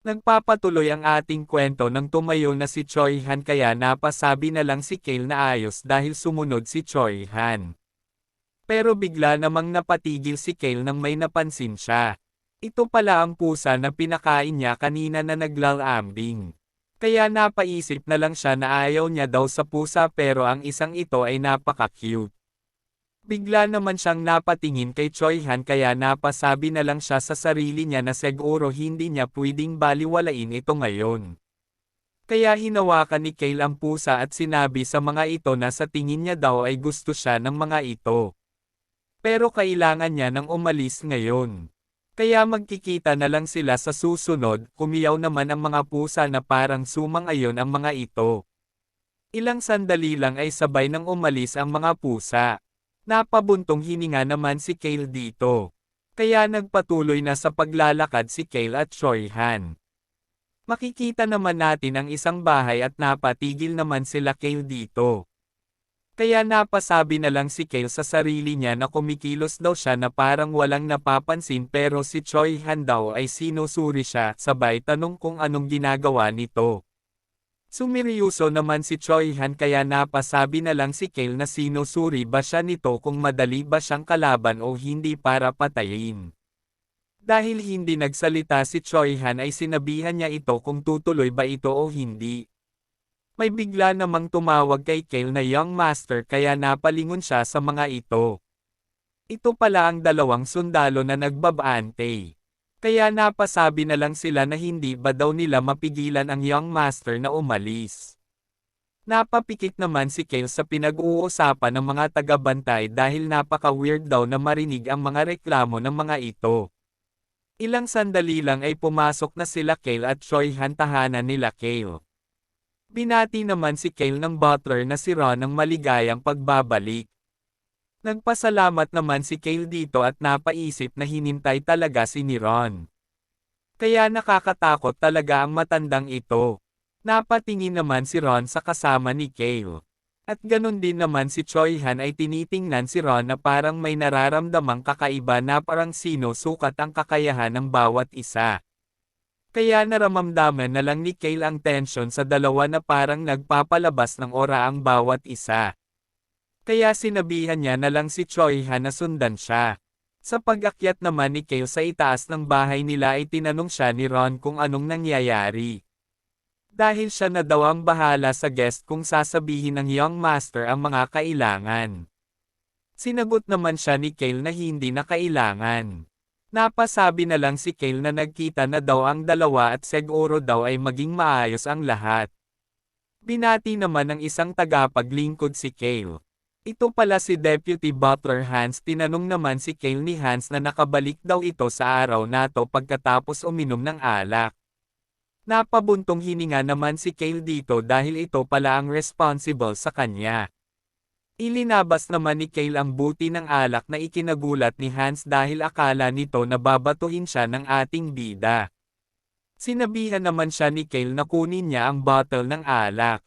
Nagpapatuloy ang ating kwento nang tumayo na si Choi Han kaya napasabi na lang si Kale na ayos dahil sumunod si Choi Han. Pero bigla namang napatigil si Kale nang may napansin siya. Ito pala ang pusa na pinakain niya kanina na naglalambing. Kaya napaisip na lang siya na ayaw niya daw sa pusa pero ang isang ito ay napaka-cute. Bigla naman siyang napatingin kay Choi Han kaya napasabi na lang siya sa sarili niya na siguro hindi niya pwedeng baliwalain ito ngayon. Kaya hinawakan ni Kale ang pusa at sinabi sa mga ito na sa tingin niya daw ay gusto siya ng mga ito. Pero kailangan niya nang umalis ngayon. Kaya magkikita na lang sila sa susunod, kumiyaw naman ang mga pusa na parang sumang-ayon ang mga ito. Ilang sandali lang ay sabay nang umalis ang mga pusa. Napabuntong hininga naman si Kale dito. Kaya nagpatuloy na sa paglalakad si Kale at Choi Han. Makikita naman natin ang isang bahay at napatigil naman sila Kale dito. Kaya napasabi na lang si Kale sa sarili niya na kumikilos daw siya na parang walang napapansin pero si Choi Han daw ay sinusuri siya, sabay tanong kung anong ginagawa nito. Sumiryoso naman si Choi Han kaya napasabi na lang si Kale na sinusuri ba siya nito kung madali ba siyang kalaban o hindi para patayin. Dahil hindi nagsalita si Choi Han ay sinabihan niya ito kung tutuloy ba ito o hindi. May bigla namang tumawag kay Kale na young master kaya napalingon siya sa mga ito. Ito pala ang dalawang sundalo na nagbabante. Kaya napasabi na lang sila na hindi ba daw nila mapigilan ang young master na umalis. Napapikit naman si Kale sa pinag-uusapan ng mga taga-bantay dahil napaka-weird daw na marinig ang mga reklamo ng mga ito. Ilang sandali lang ay pumasok na sila Kale at Choi Han tahanan nila Kale. Binati naman si Kale ng butler na si Ron ng maligayang pagbabalik. Nagpasalamat naman si Kale dito at napaisip na hinintay talaga si ni Ron. Kaya nakakatakot talaga ang matandang ito. Napatingin naman si Ron sa kasama ni Kale. At ganun din naman si Choi Han ay tinitingnan si Ron na parang may nararamdamang kakaiba na parang sinusukat ang kakayahan ng bawat isa. Kaya naramamdaman na lang ni Kale ang tension sa dalawa na parang nagpapalabas ng ora ang bawat isa. Kaya sinabihan niya na lang si Choi Han na sundan siya. Sa pag-akyat naman ni Kale sa itaas ng bahay nila ay tinanong siya ni Ron kung anong nangyayari. Dahil siya na daw ang bahala sa guest kung sasabihin ng young master ang mga kailangan. Sinagot naman siya ni Kale na hindi na kailangan. Napasabi na lang si Kale na nagkita na daw ang dalawa at siguro daw ay maging maayos ang lahat. Binati naman ng isang tagapaglingkod si Kale. Ito pala si Deputy Butler Hans. Tinanong naman si Kale ni Hans na nakabalik daw ito sa araw na to pagkatapos uminom ng alak. Napabuntong hininga naman si Kale dito dahil ito pala ang responsible sa kanya. Ilinabas naman ni Kale ang buti ng alak na ikinagulat ni Hans dahil akala nito na babatuhin siya ng ating bida. Sinabihan naman siya ni Kale na kunin niya ang bottle ng alak.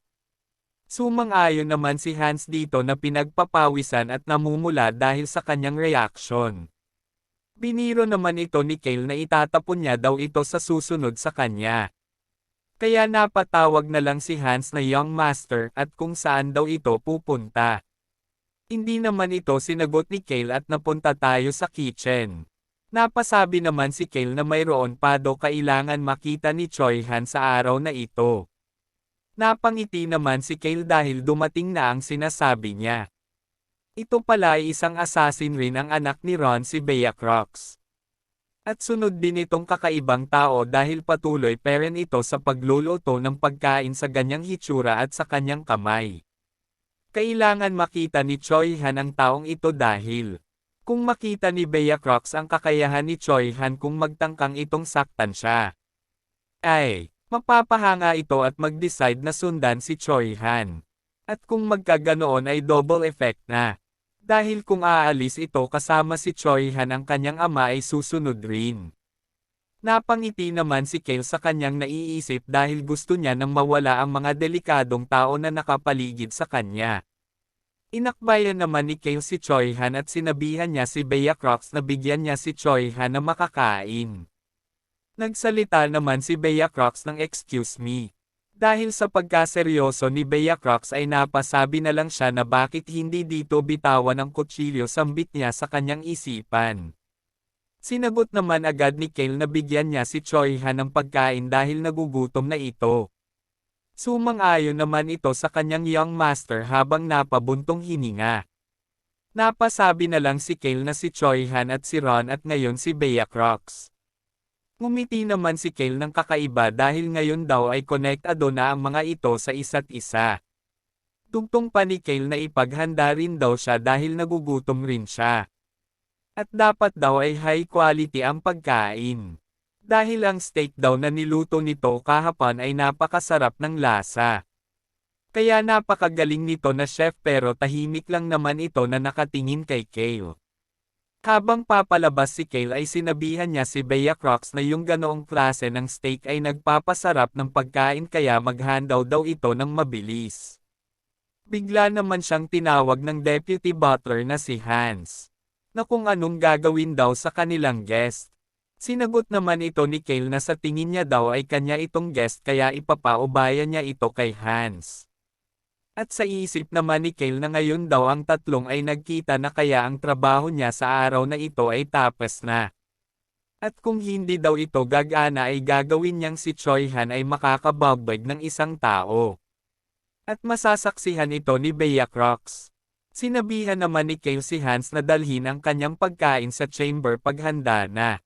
Sumang-ayon naman si Hans dito na pinagpapawisan at namumula dahil sa kanyang reaksyon. Biniro naman ito ni Kale na itatapon niya daw ito sa susunod sa kanya. Kaya napatawag na lang si Hans na young master at kung saan daw ito pupunta. Hindi naman ito sinagot ni Kale at napunta tayo sa kitchen. Napasabi naman si Kale na mayroon pa daw kailangan makita ni Choi Han sa araw na ito. Napangiti naman si Kale dahil dumating na ang sinasabi niya. Ito pala ay isang assassin rin ang anak ni Ron, si Bea Crocs. At sunod din itong kakaibang tao dahil patuloy pa rin ito sa pagluluto ng pagkain sa ganyang hitsura at sa kanyang kamay. Kailangan makita ni Choi Han ang taong ito dahil kung makita ni Bea Crocs ang kakayahan ni Choi Han kung magtangkang itong saktan siya, ay mapapahanga ito at mag-decide na sundan si Choi Han. At kung magkaganoon ay double effect na. Dahil kung aalis ito kasama si Choi Han ang kanyang ama ay susunod rin. Napangiti naman si Kale sa kanyang naiisip dahil gusto niya nang mawala ang mga delikadong tao na nakapaligid sa kanya. Inakbayan naman ni Kale si Choi Han at sinabihan niya si Bea Crocs na bigyan niya si Choi Han na makakain. Nagsalita naman si Bea Crocs ng excuse me. Dahil sa pagkaseryoso ni Bea Crocs ay napasabi na lang siya na bakit hindi dito bitawan ang kutsilyo sambit niya sa kanyang isipan. Sinagot naman agad ni Kale na bigyan niya si Choi Han ng pagkain dahil nagugutom na ito. Sumang-ayon naman ito sa kanyang young master habang napabuntong hininga. Napasabi na lang si Kale na si Choi Han at si Ron at ngayon si Bea Crocs. Ngumiti naman si Kale ng kakaiba dahil ngayon daw ay konektado na ang mga ito sa isa't isa. Tugtong pa ni Kale na ipaghanda rin daw siya dahil nagugutom rin siya. At dapat daw ay high quality ang pagkain. Dahil ang steak daw na niluto nito kahapon ay napakasarap ng lasa. Kaya napakagaling nito na chef pero tahimik lang naman ito na nakatingin kay Kale. Habang papalabas si Kale ay sinabihan niya si Bea Crocs na yung ganoong klase ng steak ay nagpapasarap ng pagkain kaya maghandaw daw ito ng mabilis. Bigla naman siyang tinawag ng deputy butler na si Hans, na kung anong gagawin daw sa kanilang guest. Sinagot naman ito ni Kale na sa tingin niya daw ay kanya itong guest kaya ipapaubayan niya ito kay Hans. At sa isip naman ni Kale na ngayon daw ang tatlong ay nagkita na kaya ang trabaho niya sa araw na ito ay tapos na. At kung hindi daw ito gagana ay gagawin niyang si Choi Han ay makakabagbag ng isang tao. At masasaksihan ito ni Bea Crocs. Sinabihan naman ni Kale si Hans na dalhin ang kanyang pagkain sa chamber paghanda na.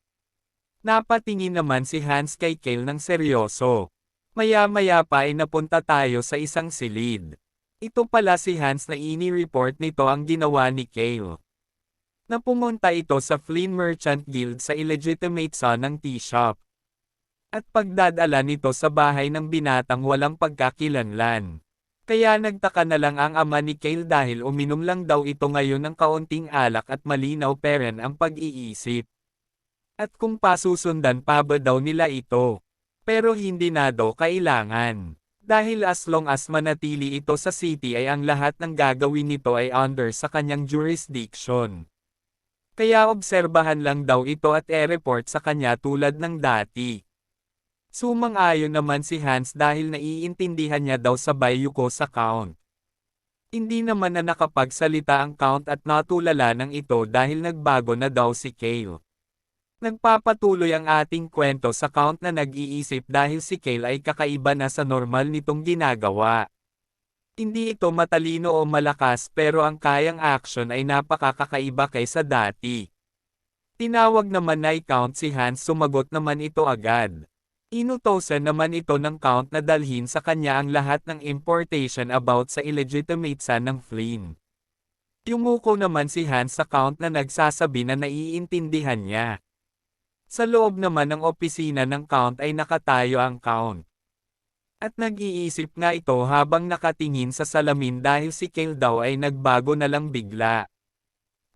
Napatingin naman si Hans kay Kale ng seryoso. Maya-maya pa ay napunta tayo sa isang silid. Ito pala si Hans na ini-report nito ang ginawa ni Kale. Na pumunta ito sa Flynn Merchant Guild sa illegitimate son ng tea shop. At pagdadala nito sa bahay ng binatang walang pagkakilanlan. Kaya nagtaka na lang ang ama ni Kale dahil uminom lang daw ito ngayon ng kaunting alak at malinaw peren ang pag-iisip. At kung pasusundan pa ba daw nila ito? Pero hindi na daw kailangan. Dahil as long as manatili ito sa city ay ang lahat ng gagawin nito ay under sa kanyang jurisdiction. Kaya obserbahan lang daw ito at e-report sa kanya tulad ng dati. Sumang-ayon naman si Hans dahil naiintindihan niya daw sa bayuko sa Count. Hindi naman na nakapagsalita ang Count at natulala ng ito dahil nagbago na daw si Kale. Nagpapatuloy ang ating kwento sa Count na nag-iisip dahil si Kale ay kakaiba na sa normal nitong ginagawa. Hindi ito matalino o malakas pero ang kayang action ay napakakakaiba kaysa dati. Tinawag naman na i-Count si Hans sumagot naman ito agad. Inutosan naman ito ng Count na dalhin sa kanya ang lahat ng importation about sa illegitimate son ng Flynn. Yumuko naman si Hans sa Count na nagsasabi na naiintindihan niya. Sa loob naman ng opisina ng Count ay nakatayo ang Count. At nag-iisip nga ito habang nakatingin sa salamin dahil si Kale daw ay nagbago na lang bigla.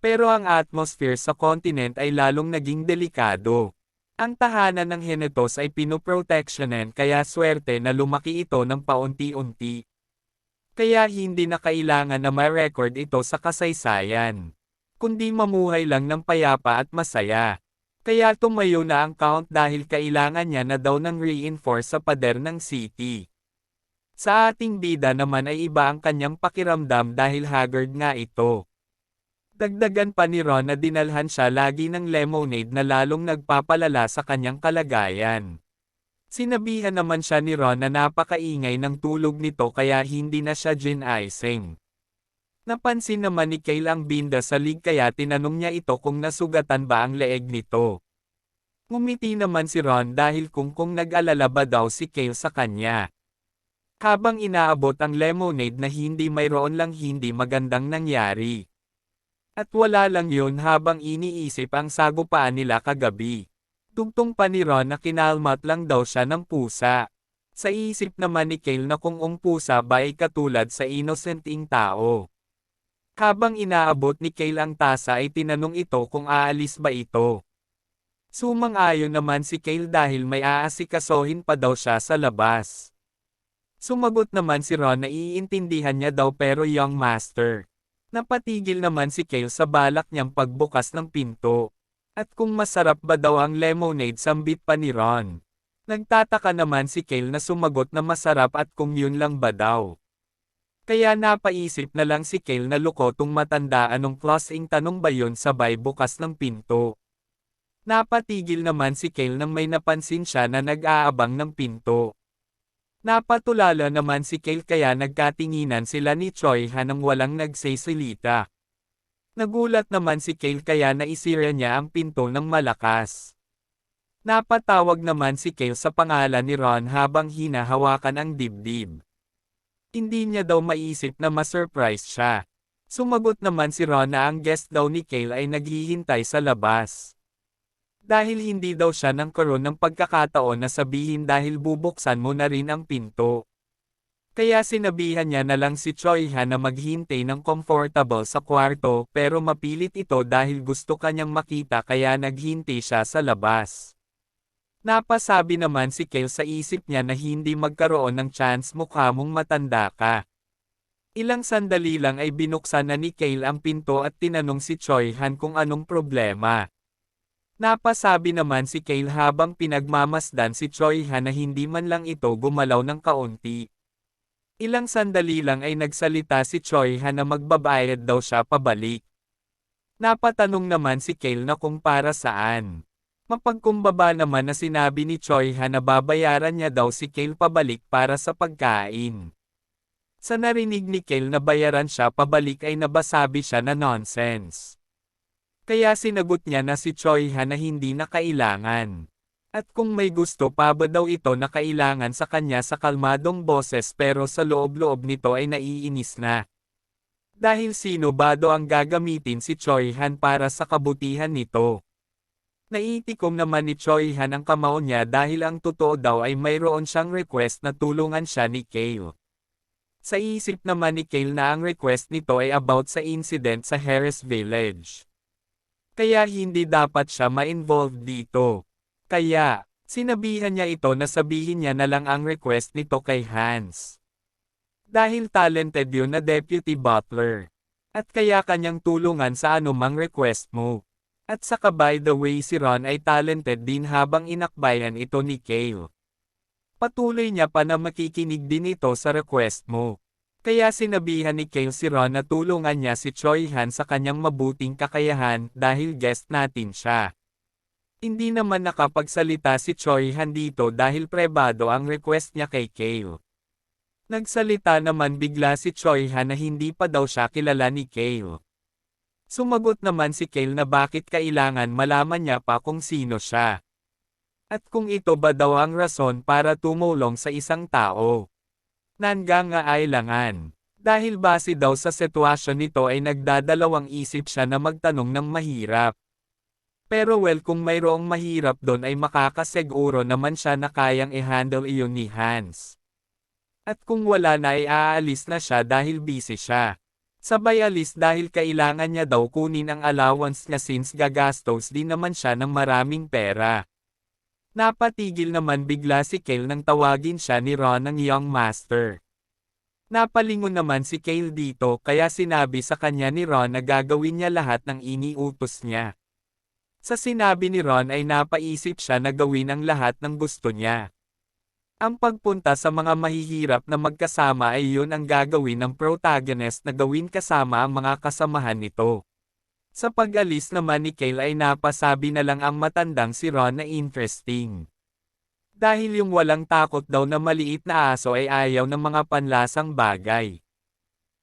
Pero ang atmosphere sa continent ay lalong naging delikado. Ang tahanan ng Henetos ay pinoproteksyonan kaya swerte na lumaki ito ng paunti-unti. Kaya hindi na kailangan na ma-record ito sa kasaysayan. Kundi mamuhay lang ng payapa at masaya. Kaya tumayo na ang Count dahil kailangan niya na daw ng reinforce sa pader ng city. Sa ating bida naman ay iba ang kanyang pakiramdam dahil haggard nga ito. Dagdagan pa ni Ron na dinalhan siya lagi ng lemonade na lalong nagpapalala sa kanyang kalagayan. Sinabihan naman siya ni Ron na napakaingay ng tulog nito kaya hindi na siya gin icing. Napansin naman ni Kale ang binda sa lig kaya tinanong niya ito kung nasugatan ba ang leeg nito. Ngumiti naman si Ron dahil kung nag-alala ba daw si Kale sa kanya. Habang inaabot ang lemonade na hindi mayroon lang hindi magandang nangyari. At wala lang yun habang iniisip ang sagupaan nila kagabi. Tugtong pa ni Ron na kinalmat lang daw siya ng pusa. Sa isip naman ni Kale na kung ang pusa ba ay katulad sa innocenting tao. Habang inaabot ni Kale ang tasa ay tinanong ito kung aalis ba ito. Sumang-ayon naman si Kale dahil may aasikasohin pa daw siya sa labas. Sumagot naman si Ron na iintindihan niya daw pero young master. Napatigil naman si Kale sa balak niyang pagbukas ng pinto. At kung masarap ba daw ang lemonade sambit pa ni Ron. Nagtataka naman si Kale na sumagot na masarap at kung yun lang ba daw. Kaya napaisip na lang si Kale na lukotong matanda anong klaseng tanong ba yun sabay bukas ng pinto. Napatigil naman si Kale nang may napansin siya na nag-aabang ng pinto. Napatulala naman si Kale kaya nagkatinginan sila ni Choi Han nang walang nagsasalita. Nagulat naman si Kale kaya naisira niya ang pinto ng malakas. Napatawag naman si Kale sa pangalan ni Ron habang hinahawakan ang dibdib. Hindi niya daw maisip na ma-surprise siya. Sumagot naman si Ron na ang guest daw ni Kale ay naghihintay sa labas. Dahil hindi daw siya nagkaroon ng pagkakataon na sabihin dahil bubuksan mo na rin ang pinto. Kaya sinabihan niya na lang si Choi Han na maghintay ng comfortable sa kwarto pero mapilit ito dahil gusto kanyang makita kaya naghintay siya sa labas. Napasabi naman si Kale sa isip niya na hindi magkaroon ng chance mukha mong matanda ka. Ilang sandali lang ay binuksan na ni Kale ang pinto at tinanong si Choi Han kung anong problema. Napasabi naman si Kale habang pinagmamasdan si Choi Han na hindi man lang ito gumalaw ng kaunti. Ilang sandali lang ay nagsalita si Choi Han na magbabayad daw siya pabalik. Napatanong naman si Kale na kung para saan. Mapagkumbaba naman na sinabi ni Choi Han na babayaran niya daw si Kale pabalik para sa pagkain. Sa narinig ni Kale na bayaran siya pabalik ay nabasabi siya na nonsense. Kaya sinagot niya na si Choi Han na hindi na kailangan. At kung may gusto pa ba daw ito na kailangan sa kanya sa kalmadong boses pero sa loob-loob nito ay naiinis na. Dahil sino ba do ang gagamitin si Choi Han para sa kabutihan nito? Naitikom naman ni Choi Han ang kamao niya dahil ang totoo daw ay mayroon siyang request na tulungan siya ni Kale. Sa isip naman ni Kale na ang request nito ay about sa incident sa Harris Village. Kaya hindi dapat siya ma-involve dito. Kaya, sinabihan niya ito na sabihin niya na lang ang request nito kay Hans. Dahil talented yun na deputy butler. At kaya kanyang tulungan sa anumang request mo. At saka by the way si Ron ay talented din habang inakbayan ito ni Kale. Patuloy niya pa na makikinig din ito sa request mo. Kaya sinabihan ni Kale si Ron na tulungan niya si Choi Han sa kanyang mabuting kakayahan dahil guest natin siya. Hindi naman nakapagsalita si Choi Han dito dahil pribado ang request niya kay Kale. Nagsalita naman bigla si Choi Han na hindi pa daw siya kilala ni Kale. Sumagot naman si Kale na bakit kailangan malaman niya pa kung sino siya. At kung ito ba daw ang rason para tumulong sa isang tao. Nangangailangan. Dahil base daw sa sitwasyon nito ay nagdadalawang isip siya na magtanong ng mahirap. Pero well kung mayroong mahirap doon ay makakasiguro naman siya na kayang i-handle iyon ni Hans. At kung wala na ay aalis na siya dahil busy siya. Sabay alis dahil kailangan niya daw kunin ang allowance niya since gagastos din naman siya ng maraming pera. Napatigil naman bigla si Kale nang tawagin siya ni Ron ng young master. Napalingon naman si Kale dito kaya sinabi sa kanya ni Ron na gagawin niya lahat ng iniutos niya. Sa sinabi ni Ron ay napaisip siya na gawin ang lahat ng gusto niya. Ang pagpunta sa mga mahihirap na magkasama ay yun ang gagawin ng protagonist na gawin kasama ang mga kasamahan nito. Sa pag-alis naman ni Kale ay napasabi na lang ang matandang si Ron na interesting. Dahil yung walang takot daw na maliit na aso ay ayaw ng mga panlasang bagay.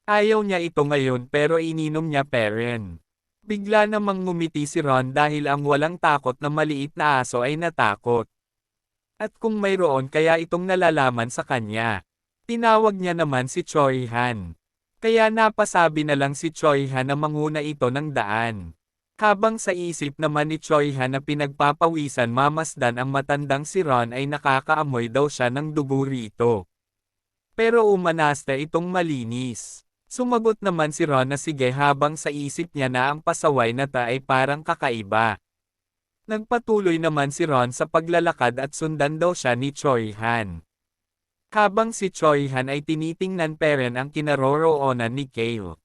Ayaw niya ito ngayon pero ininom niya peren. Bigla namang ngumiti si Ron dahil ang walang takot na maliit na aso ay natakot. At kung mayroon kaya itong nalalaman sa kanya. Tinawag niya naman si Choi Han. Kaya napasabi na lang si Choi Han na manguna ito ng daan. Habang sa isip naman ni Choi Han na pinagpapawisan mamasdan ang matandang si Ron ay nakakaamoy daw siya ng dugo rito. Pero umanasta itong malinis. Sumagot naman si Ron na sige habang sa isip niya na ang pasaway na ta ay parang kakaiba. Nagpatuloy naman si Ron sa paglalakad at sundan daw siya ni Choi Han. Habang si Choi Han ay tinitingnan peren ang kinaroroonan ni Kale.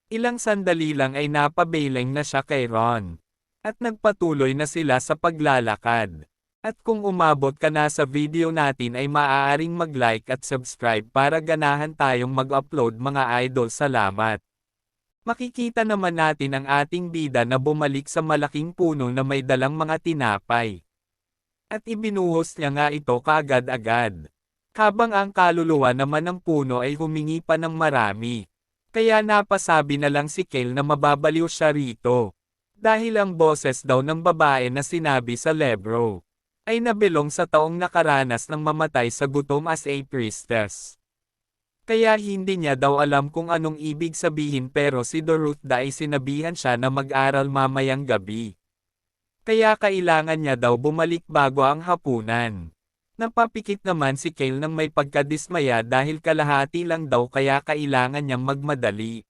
Ilang sandali lang ay napabailing na siya kay Ron. At nagpatuloy na sila sa paglalakad. At kung umabot ka na sa video natin ay maaaring mag-like at subscribe para ganahan tayong mag-upload mga idol. Salamat. Makikita naman natin ang ating bida na bumalik sa malaking puno na may dalang mga tinapay. At ibinuhos niya nga ito kaagad-agad. Habang ang kaluluwa naman ng puno ay humingi pa ng marami. Kaya napasabi na lang si Kale na mababaliw siya rito. Dahil ang boses daw ng babae na sinabi sa libro ay nabilong sa taong nakaranas ng mamatay sa gutom as a priestess. Kaya hindi niya daw alam kung anong ibig sabihin pero si Dorotha ay sinabihan siya na mag-aral mamayang gabi. Kaya kailangan niya daw bumalik bago ang hapunan. Napapikit naman si Kale nang may pagkadismaya dahil kalahati lang daw kaya kailangan niyang magmadali.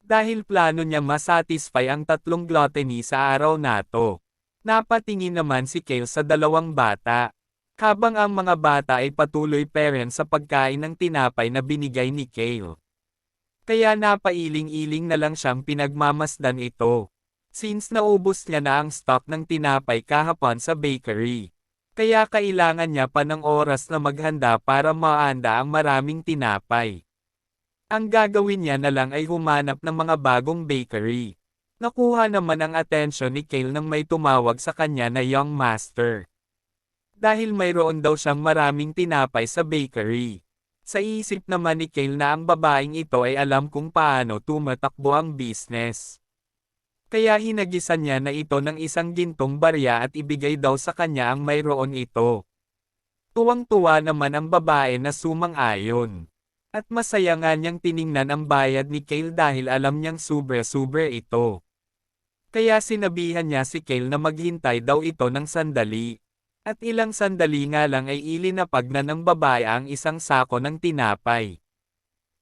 Dahil plano niya masatisfy ang 3 gluttony sa araw na to. Napatingin naman si Kale sa 2 bata. Habang ang mga bata ay patuloy parent sa pagkain ng tinapay na binigay ni Kale. Kaya napailing-iling na lang siyang pinagmamasdan ito. Since naubos niya na ang stock ng tinapay kahapon sa bakery. Kaya kailangan niya pa ng oras na maghanda para maanda ang maraming tinapay. Ang gagawin niya na lang ay humanap ng mga bagong bakery. Nakuha naman ang atensyon ni Kale nang may tumawag sa kanya na young master. Dahil mayroon daw siyang maraming tinapay sa bakery. Sa isip naman ni Kale na ang babaeng ito ay alam kung paano tumatakbo ang business. Kaya hinagisan niya na ito ng isang gintong barya at ibigay daw sa kanya ang mayroon ito. Tuwang-tuwa naman ang babae na sumang-ayon. At masaya nga niyang tiningnan ang bayad ni Kale dahil alam niyang sobre-sobre ito. Kaya sinabihan niya si Kale na maghintay daw ito ng sandali. At ilang sandali nga lang ay ilinapag na ng babae ang isang sako ng tinapay.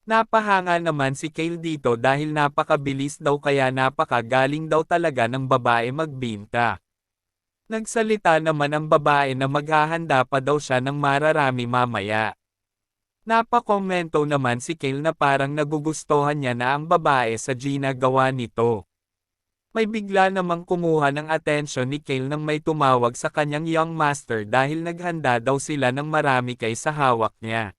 Napahanga naman si Kale dito dahil napakabilis daw kaya napakagaling daw talaga ng babae magbinta. Nagsalita naman ang babae na maghahanda pa daw siya ng mararami mamaya. Napakomento naman si Kale na parang nagugustuhan niya na ang babae sa ginagawa nito. May bigla namang kumuha ng atensyon ni Kale nang may tumawag sa kanyang young master dahil naghanda daw sila ng marami kaysa hawak niya.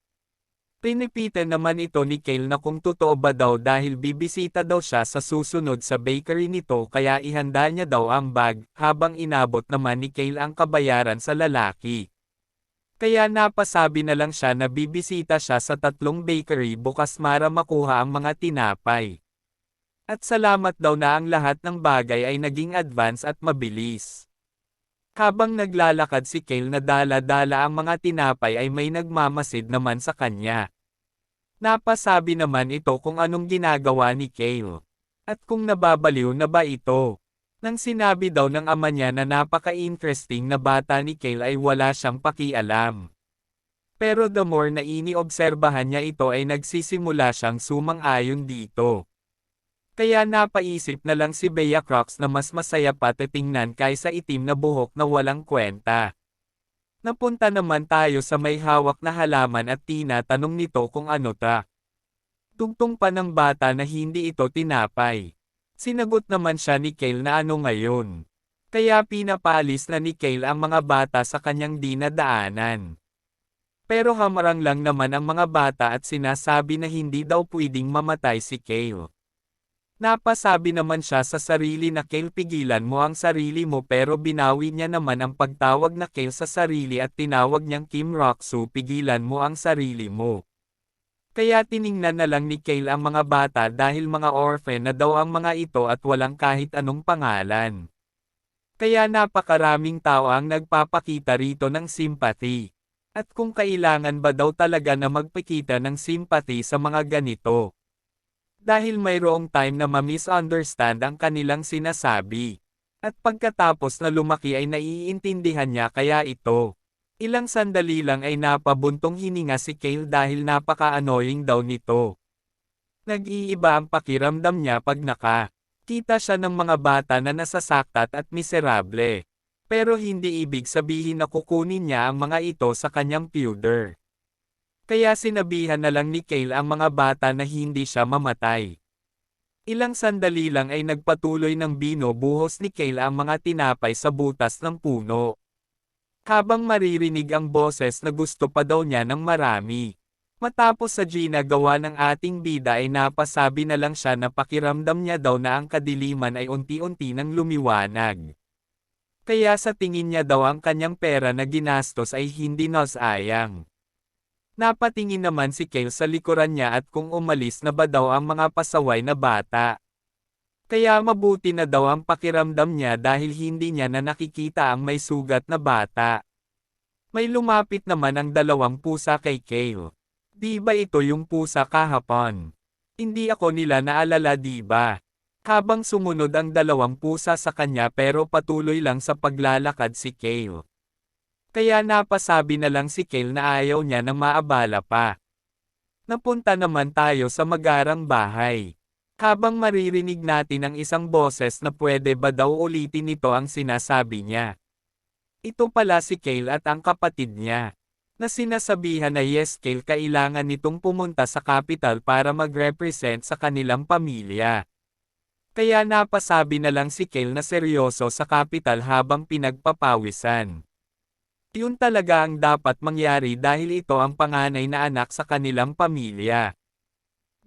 Pinipitan naman ito ni Kale na kung totoo ba daw dahil bibisita daw siya sa susunod sa bakery nito kaya ihanda niya daw ang bag habang inabot naman ni Kale ang kabayaran sa lalaki. Kaya napasabi na lang siya na bibisita siya sa 3 bakery bukas para makuha ang mga tinapay. At salamat daw na ang lahat ng bagay ay naging advance at mabilis. Habang naglalakad si Kale na dala-dala ang mga tinapay ay may nagmamasid naman sa kanya. Napasabi naman ito kung anong ginagawa ni Kale. At kung nababaliw na ba ito. Nang sinabi daw ng ama niya na napaka-interesting na bata ni Kale ay wala siyang pakialam. Pero the more na iniobserbahan niya ito ay nagsisimula siyang sumang-ayon dito. Kaya napaisip na lang si Bea Crocs na mas masaya pa titingnan kaysa itim na buhok na walang kwenta. Napunta naman tayo sa may hawak na halaman at tinatanong nito kung ano ta. Tungtong pa ng bata na hindi ito tinapay. Sinagot naman siya ni Kale na ano ngayon. Kaya pinapalis na ni Kale ang mga bata sa kanyang dinadaanan. Pero hamarang lang naman ang mga bata at sinasabi na hindi daw pwedeng mamatay si Kale. Napasabi naman siya sa sarili na Kale pigilan mo ang sarili mo pero binawi niya naman ang pagtawag na Kale sa sarili at tinawag niyang Kim Roxu pigilan mo ang sarili mo. Kaya tiningnan na lang ni Kale ang mga bata dahil mga orphan na daw ang mga ito at walang kahit anong pangalan. Kaya napakaraming tao ang nagpapakita rito ng sympathy. At kung kailangan ba daw talaga na magpakita ng sympathy sa mga ganito. Dahil mayroong time na ma-misunderstand ang kanilang sinasabi. At pagkatapos na lumaki ay naiintindihan niya kaya ito. Ilang sandali lang ay napabuntong hininga si Kale dahil napaka-annoying daw nito. Nag-iiba ang pakiramdam niya pag nakakita siya ng mga bata na nasasaktat at miserable. Pero hindi ibig sabihin na kukunin niya ang mga ito sa kanyang pewder. Kaya sinabihan na lang ni Kale ang mga bata na hindi siya mamatay. Ilang sandali lang ay nagpatuloy ng binubuhos ni Kale ang mga tinapay sa butas ng puno. Habang maririnig ang boses na gusto pa daw niya ng marami. Matapos sa ginagawa ng ating bida ay napasabi na lang siya na pakiramdam niya daw na ang kadiliman ay unti-unti nang lumiwanag. Kaya sa tingin niya daw ang kanyang pera na ginastos ay hindi nasayang. Napatingin naman si Kale sa likuran niya at kung umalis na ba daw ang mga pasaway na bata. Kaya mabuti na daw ang pakiramdam niya dahil hindi niya na nakikita ang may sugat na bata. May lumapit naman ang dalawang pusa kay Kale. Di ba ito yung pusa kahapon? Hindi ako nila naalala, di ba? Habang sumunod ang dalawang pusa sa kanya pero patuloy lang sa paglalakad si Kale. Kaya napasabi na lang si Kale na ayaw niya na maabala pa. Napunta naman tayo sa magarang bahay. Habang maririnig natin ang isang boses na pwede ba daw ulitin ito ang sinasabi niya. Ito pala si Kale at ang kapatid niya. Na sinasabihan na yes Kale kailangan nitong pumunta sa capital para mag-represent sa kanilang pamilya. Kaya napasabi na lang si Kale na seryoso sa capital habang pinagpapawisan. Yun talaga ang dapat mangyari dahil ito ang panganay na anak sa kanilang pamilya.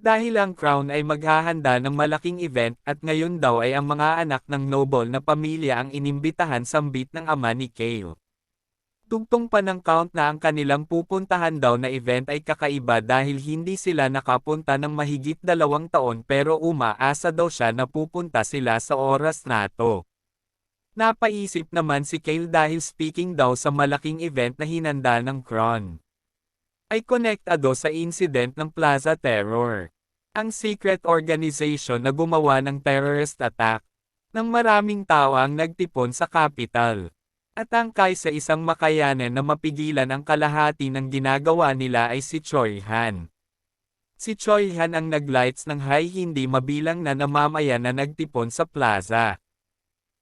Dahil ang Crown ay maghahanda ng malaking event at ngayon daw ay ang mga anak ng noble na pamilya ang inimbitahan sambit ng ama ni Kale. Tugtong pa ng count na ang kanilang pupuntahan daw na event ay kakaiba dahil hindi sila nakapunta ng mahigit 2 taon pero umaasa daw siya na pupunta sila sa oras na to. Napaisip naman si Kale dahil speaking daw sa malaking event na hinanda ng Crown. Ay konektado sa incident ng Plaza Terror. Ang secret organization na gumawa ng terrorist attack. Nang maraming tao ang nagtipon sa capital. At ang sa isang makayanan na mapigilan ang kalahati ng ginagawa nila ay si Choi Han. Si Choi Han ang naglights ng high hindi mabilang na namamayan na nagtipon sa plaza.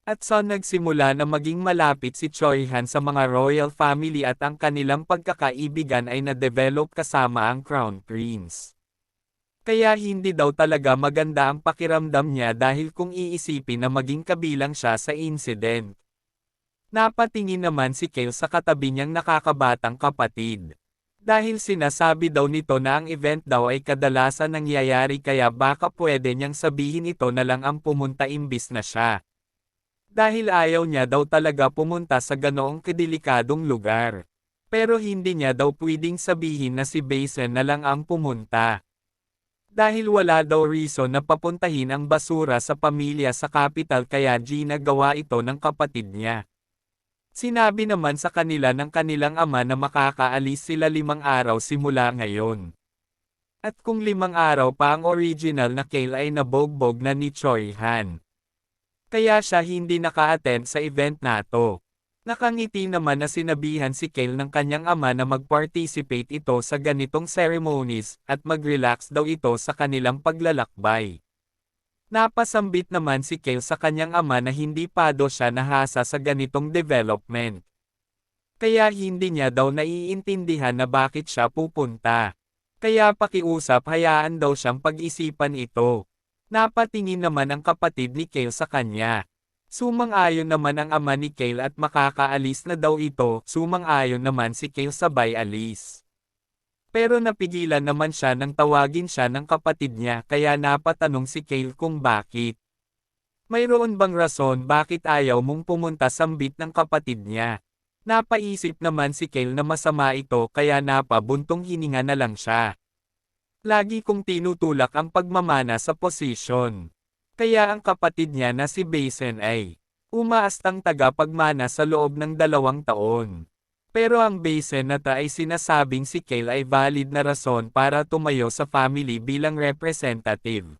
At so nagsimula na maging malapit si Choi Han sa mga royal family at ang kanilang pagkakaibigan ay na-develop kasama ang Crown Prince. Kaya hindi daw talaga maganda ang pakiramdam niya dahil kung iisipin na maging kabilang siya sa incident. Napatingin naman si Kale sa katabi niyang nakakabatang kapatid. Dahil sinasabi daw nito na ang event daw ay kadalasan nangyayari kaya baka pwede niyang sabihin ito na lang ang pumunta imbis na siya. Dahil ayaw niya daw talaga pumunta sa ganoong kadelikadong lugar. Pero hindi niya daw pwedeng sabihin na si Basen na lang ang pumunta. Dahil wala daw reason na papuntahin ang basura sa pamilya sa capital kaya ginagawa ito ng kapatid niya. Sinabi naman sa kanila ng kanilang ama na makakaalis sila 5 araw simula ngayon. At kung 5 araw pa ang original na Kale ay nabogbog na ni Choi Han. Kaya siya hindi naka-attend sa event na to. Nakangiti naman na sinabihan si Kale ng kanyang ama na mag-participate ito sa ganitong ceremonies at mag-relax daw ito sa kanilang paglalakbay. Napasambit naman si Kale sa kanyang ama na hindi pa daw siya nahasa sa ganitong development. Kaya hindi niya daw naiintindihan na bakit siya pupunta. Kaya pakiusap hayaan daw siyang pag-isipan ito. Napatingin naman ang kapatid ni Kale sa kanya. Sumang-ayon naman ang ama ni Kale at makakaalis na daw ito, sumang-ayon naman si Kale sabay alis. Pero napigilan naman siya nang tawagin siya ng kapatid niya kaya napatanong si Kale kung bakit. Mayroon bang rason bakit ayaw mong pumunta sambit ng kapatid niya? Napaisip naman si Kale na masama ito kaya napabuntong hininga na lang siya. Lagi kong tinutulak ang pagmamana sa posisyon. Kaya ang kapatid niya na si Basen ay umaastang tagapagmana sa loob ng 2 taon. Pero ang Basen na ay sinasabing si Kale ay valid na rason para tumayo sa family bilang representative.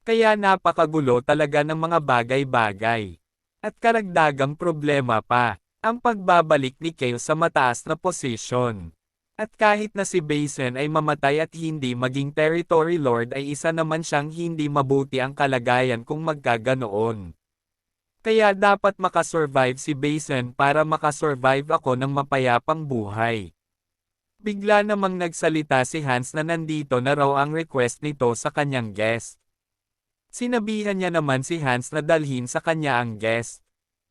Kaya napakagulo talaga ng mga bagay-bagay. At karagdagang problema pa, ang pagbabalik ni Kale sa mataas na posisyon. At kahit na si Basen ay mamatay at hindi maging territory lord ay isa naman siyang hindi mabuti ang kalagayan kung magkaganoon. Kaya dapat makasurvive si Basen para makasurvive ako ng mapayapang buhay. Bigla namang nagsalita si Hans na nandito na raw ang request nito sa kanyang guest. Sinabihan niya naman si Hans na dalhin sa kanya ang guest.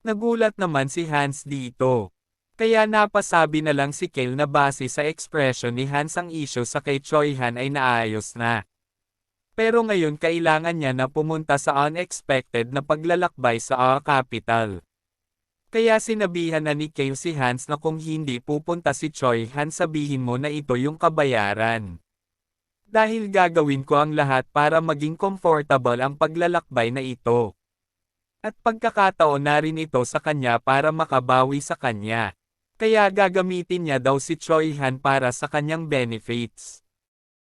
Nagulat naman si Hans dito. Kaya napasabi na lang si Kale na base sa expression ni Hans ang issue sa kay Choi Han ay naayos na. Pero ngayon kailangan niya na pumunta sa unexpected na paglalakbay sa capital. Kaya sinabihan na ni Kale si Hans na kung hindi pupunta si Choi Han sabihin mo na ito yung kabayaran. Dahil gagawin ko ang lahat para maging comfortable ang paglalakbay na ito. At pagkakataon na rin ito sa kanya para makabawi sa kanya. Kaya gagamitin niya daw si Choi Han para sa kanyang benefits.